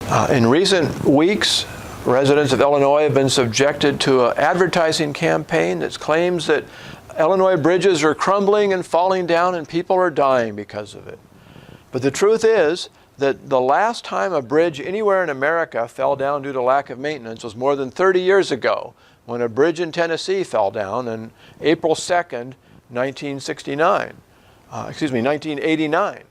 In recent weeks, residents of Illinois have been subjected to an advertising campaign that claims that Illinois bridges are crumbling and falling down and people are dying because of it. But the truth is that the last time a bridge anywhere in America fell down due to lack of maintenance was more than 30 years ago, when a bridge in Tennessee fell down on April 2nd, 1989.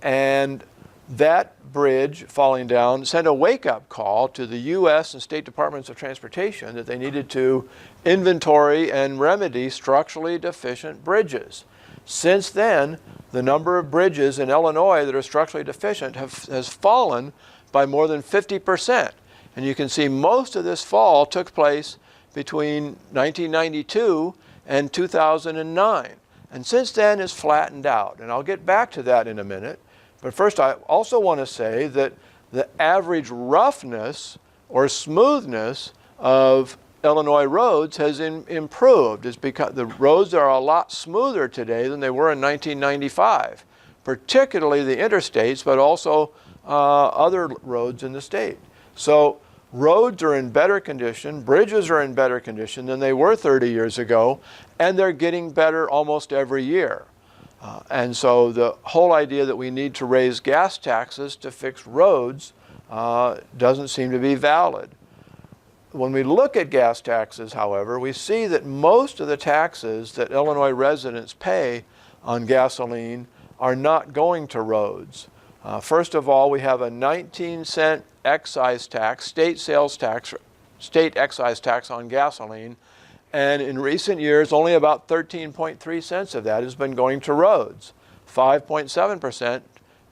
And that bridge falling down sent a wake-up call to the U.S. and state departments of transportation that they needed to inventory and remedy structurally deficient bridges. Since then, the number of bridges in Illinois that are structurally deficient has fallen by more than 50%. And you can see most of this fall took place between 1992 and 2009. And since then, it's flattened out. And I'll get back to that in a minute. But first, I also want to say that the average roughness or smoothness of Illinois roads has improved. It's because the roads are a lot smoother today than they were in 1995, particularly the interstates, but also other roads in the state. So roads are in better condition, bridges are in better condition than they were 30 years ago, and they're getting better almost every year. And so the whole idea that we need to raise gas taxes to fix roads doesn't seem to be valid. When we look at gas taxes, however, we see that most of the taxes that Illinois residents pay on gasoline are not going to roads. First of all, we have a 19-cent excise tax, state excise tax on gasoline. And in recent years, only about 13.3 cents of that has been going to roads. 5.7%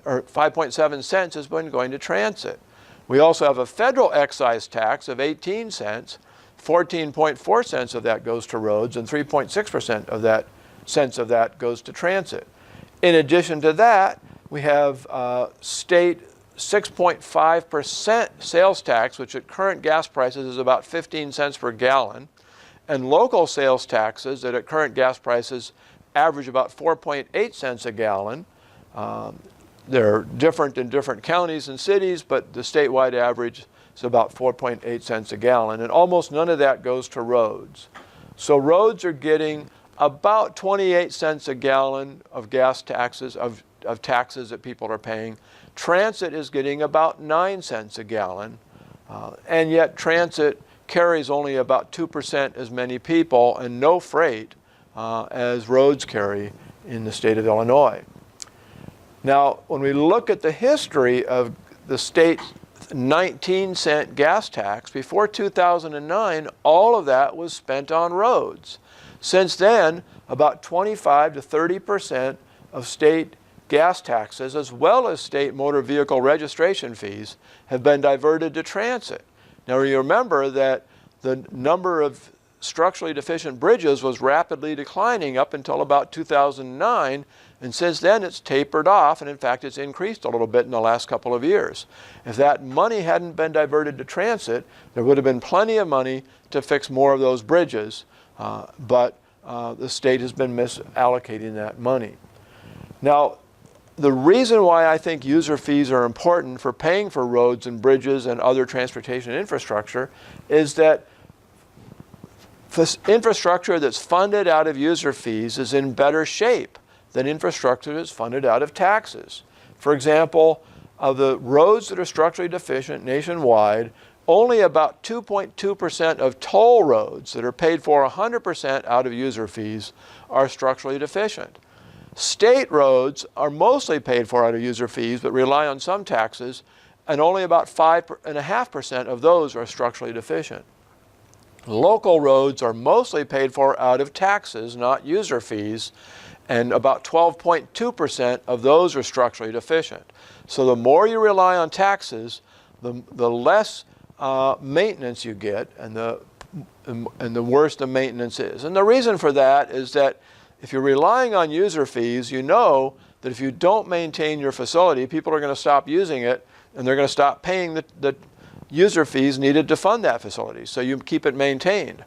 or 5.7 cents has been going to transit. We also have a federal excise tax of 18 cents. 14.4 cents of that goes to roads, and 3.6% of that cents of that goes to transit. In addition to that, we have state 6.5% sales tax, which at current gas prices is about 15 cents per gallon. And local sales taxes that at current gas prices average about 4.8 cents a gallon. They're different in different counties and cities, but the statewide average is about 4.8 cents a gallon. And almost none of that goes to roads. So roads are getting about 28 cents a gallon of gas taxes, of taxes that people are paying. Transit is getting about 9 cents a gallon. And yet transit carries only about 2% as many people and no freight as roads carry in the state of Illinois. Now, when we look at the history of the state's 19-cent gas tax, before 2009, all of that was spent on roads. Since then, about 25 to 30% of state gas taxes, as well as state motor vehicle registration fees, have been diverted to transit. Now, you remember that the number of structurally deficient bridges was rapidly declining up until about 2009, and since then it's tapered off, and in fact it's increased a little bit in the last couple of years. If that money hadn't been diverted to transit, there would have been plenty of money to fix more of those bridges, but the state has been misallocating that money. Now, the reason why I think user fees are important for paying for roads and bridges and other transportation infrastructure is that infrastructure that's funded out of user fees is in better shape than infrastructure that's funded out of taxes. For example, of the roads that are structurally deficient nationwide, only about 2.2% of toll roads that are paid for 100% out of user fees are structurally deficient. State roads are mostly paid for out of user fees, but rely on some taxes, and only about 5.5% of those are structurally deficient. Local roads are mostly paid for out of taxes, not user fees, and about 12.2% of those are structurally deficient. So the more you rely on taxes, the less maintenance you get, and the worse the maintenance is. And the reason for that is that if you're relying on user fees, you know that if you don't maintain your facility, people are going to stop using it, and they're going to stop paying the user fees needed to fund that facility. So you keep it maintained.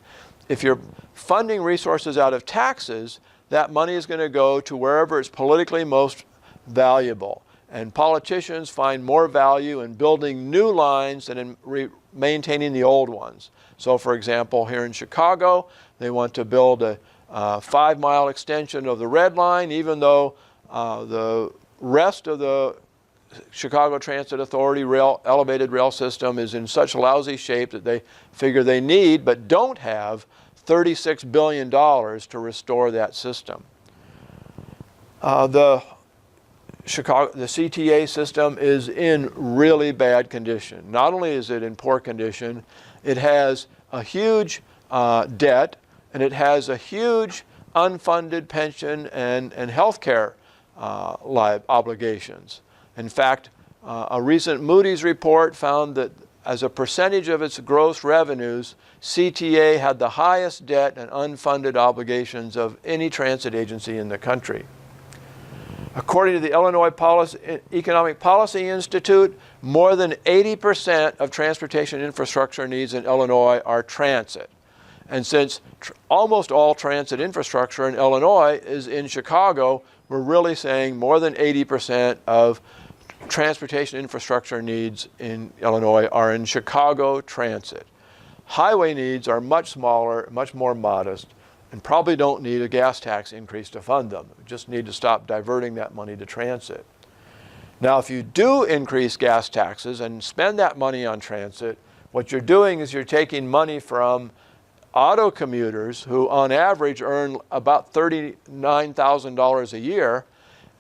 If you're funding resources out of taxes, that money is going to go to wherever it's politically most valuable. And politicians find more value in building new lines than in maintaining the old ones. So for example, here in Chicago, they want to build a 5-mile extension of the Red Line, even though the rest of the Chicago Transit Authority elevated rail system is in such lousy shape that they figure they need but don't have $36 billion to restore that system. The CTA system is in really bad condition. Not only is it in poor condition, it has a huge debt, and it has a huge unfunded pension and health care obligations. In fact, a recent Moody's report found that as a percentage of its gross revenues, CTA had the highest debt and unfunded obligations of any transit agency in the country. According to the Illinois Economic Policy Institute, more than 80% of transportation infrastructure needs in Illinois are transit. And since almost all transit infrastructure in Illinois is in Chicago, we're really saying more than 80% of transportation infrastructure needs in Illinois are in Chicago transit. Highway needs are much smaller, much more modest, and probably don't need a gas tax increase to fund them. We just need to stop diverting that money to transit. Now, if you do increase gas taxes and spend that money on transit, what you're doing is you're taking money from auto commuters who on average earn about $39,000 a year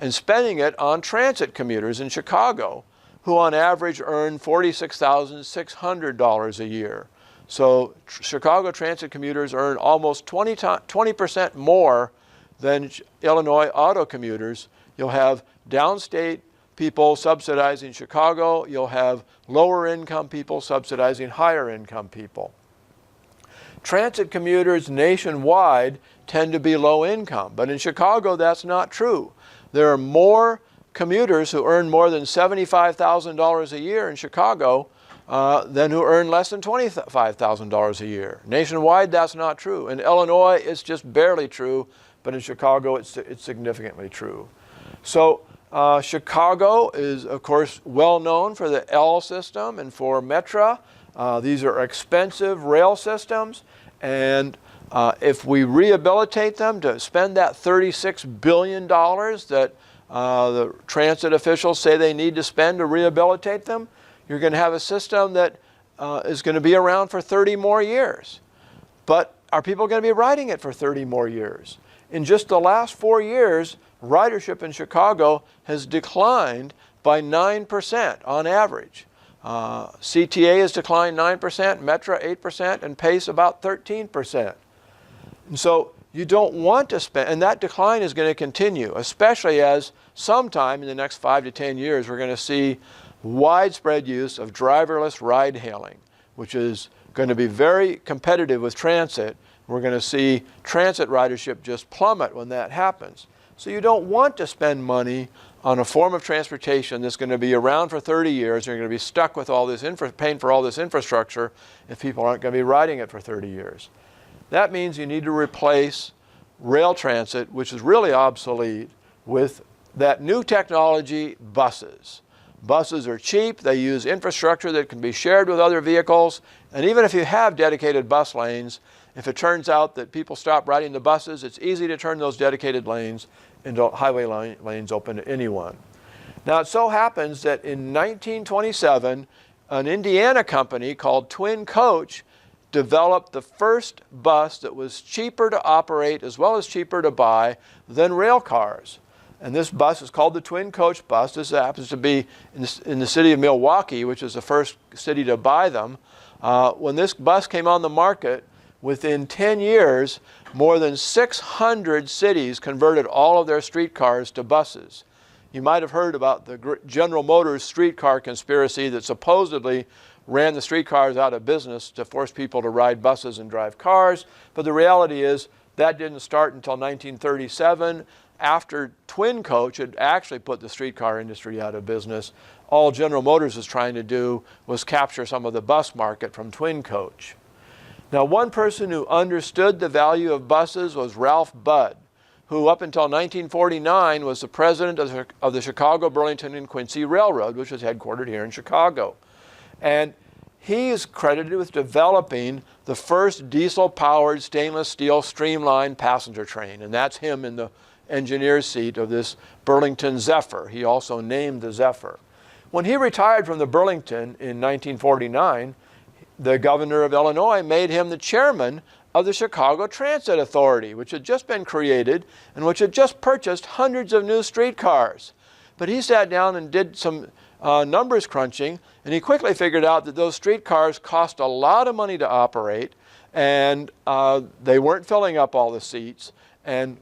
and spending it on transit commuters in Chicago who on average earn $46,600 a year. So Chicago transit commuters earn almost 20% more than Illinois auto commuters. You'll have downstate people subsidizing Chicago. You'll have lower income people subsidizing higher income people. Transit commuters nationwide tend to be low income, but in Chicago that's not true. There are more commuters who earn more than $75,000 a year in Chicago than who earn less than $25,000 a year. Nationwide, that's not true. In Illinois, it's just barely true, but in Chicago, it's significantly true. So Chicago is, of course, well known for the L system and for Metra. These are expensive rail systems, and if we rehabilitate them to spend that $36 billion that the transit officials say they need to spend to rehabilitate them, you're going to have a system that is going to be around for 30 more years. But are people going to be riding it for 30 more years? In just the last 4 years, ridership in Chicago has declined by 9% on average. CTA has declined 9%, Metra 8%, and PACE about 13%. And so you don't want to spend, and that decline is going to continue, especially as sometime in the next 5 to 10 years we're going to see widespread use of driverless ride hailing, which is going to be very competitive with transit. We're going to see transit ridership just plummet when that happens. So you don't want to spend money on a form of transportation that's going to be around for 30 years. You're going to be stuck with all this paying for all this infrastructure if people aren't going to be riding it for 30 years. That means you need to replace rail transit, which is really obsolete, with that new technology, buses. Buses are cheap, they use infrastructure that can be shared with other vehicles, and even if you have dedicated bus lanes, if it turns out that people stop riding the buses, it's easy to turn those dedicated lanes into highway lanes open to anyone. Now it so happens that in 1927, an Indiana company called Twin Coach developed the first bus that was cheaper to operate as well as cheaper to buy than rail cars. And this bus is called the Twin Coach bus. This happens to be in the city of Milwaukee, which is the first city to buy them. When this bus came on the market, within 10 years, more than 600 cities converted all of their streetcars to buses. You might have heard about the General Motors streetcar conspiracy that supposedly ran the streetcars out of business to force people to ride buses and drive cars. But the reality is that didn't start until 1937. After Twin Coach had actually put the streetcar industry out of business, all General Motors was trying to do was capture some of the bus market from Twin Coach. Now, one person who understood the value of buses was Ralph Budd, who up until 1949 was the president of the Chicago, Burlington, and Quincy Railroad, which was headquartered here in Chicago. And he is credited with developing the first diesel-powered stainless steel streamlined passenger train, and that's him in the engineer's seat of this Burlington Zephyr. He also named the Zephyr. When he retired from the Burlington in 1949, the governor of Illinois made him the chairman of the Chicago Transit Authority, which had just been created and which had just purchased hundreds of new streetcars. But he sat down and did some numbers crunching, and he quickly figured out that those streetcars cost a lot of money to operate, and they weren't filling up all the seats, and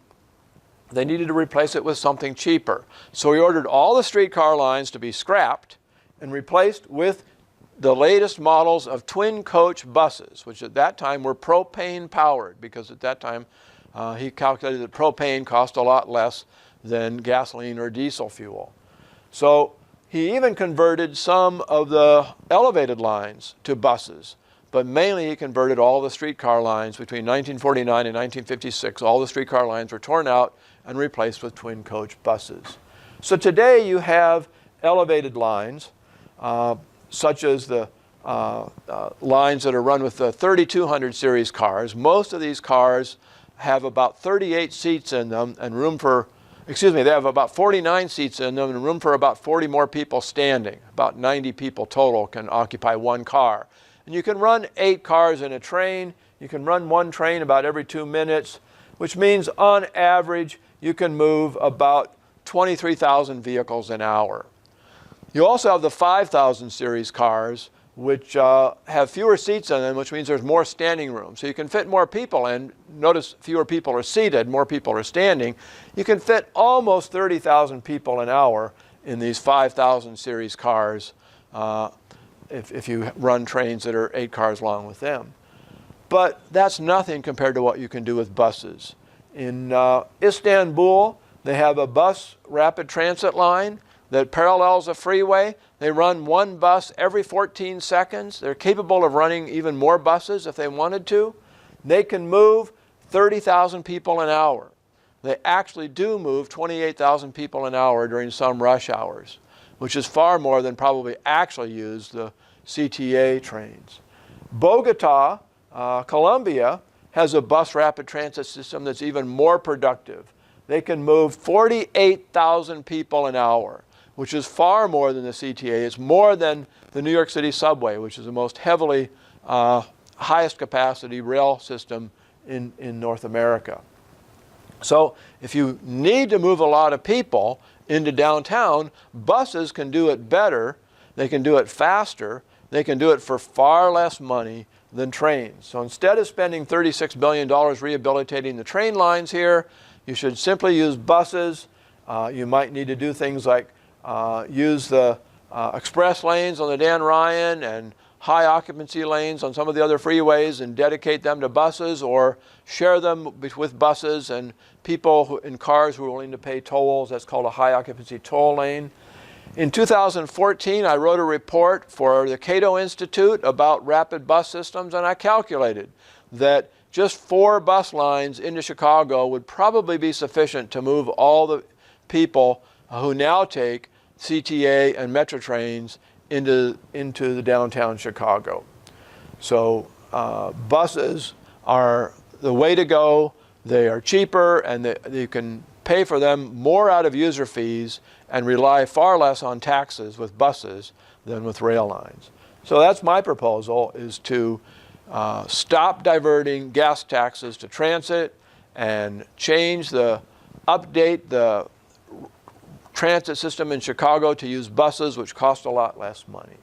they needed to replace it with something cheaper. So he ordered all the streetcar lines to be scrapped and replaced with the latest models of twin coach buses, which at that time were propane powered, because at that time he calculated that propane cost a lot less than gasoline or diesel fuel. So he even converted some of the elevated lines to buses, but mainly he converted all the streetcar lines between 1949 and 1956. All the streetcar lines were torn out and replaced with twin coach buses. So today you have elevated lines, such as the lines that are run with the 3200 series cars. Most of these cars have about 38 seats in them and they have about 49 seats in them and room for about 40 more people standing. About 90 people total can occupy one car. And you can run 8 cars in a train. You can run one train about every 2 minutes, which means on average you can move about 23,000 vehicles an hour. You also have the 5000 series cars, which have fewer seats in them, which means there's more standing room. So you can fit more people in. Notice fewer people are seated, more people are standing. You can fit almost 30,000 people an hour in these 5000 series cars if you run trains that are 8 cars long with them. But that's nothing compared to what you can do with buses. In Istanbul, they have a bus rapid transit line that parallels a freeway. They run one bus every 14 seconds. They're capable of running even more buses if they wanted to. They can move 30,000 people an hour. They actually do move 28,000 people an hour during some rush hours, which is far more than probably actually use the CTA trains. Bogota, Colombia, has a bus rapid transit system that's even more productive. They can move 48,000 people an hour, which is far more than the CTA. It's more than the New York City subway, which is the most heavily, highest capacity rail system in North America. So if you need to move a lot of people into downtown, buses can do it better, they can do it faster, they can do it for far less money than trains. So instead of spending $36 billion rehabilitating the train lines here, you should simply use buses. You might need to do things like use the express lanes on the Dan Ryan and high occupancy lanes on some of the other freeways and dedicate them to buses, or share them with buses and people in cars who are willing to pay tolls. That's called a high occupancy toll lane. In 2014, I wrote a report for the Cato Institute about rapid bus systems, and I calculated that just 4 bus lines into Chicago would probably be sufficient to move all the people who now take CTA and Metro trains into the downtown Chicago. So buses are the way to go. They are cheaper, and you can pay for them more out of user fees and rely far less on taxes with buses than with rail lines. So that's my proposal, is to stop diverting gas taxes to transit and update the transit system in Chicago to use buses, which cost a lot less money.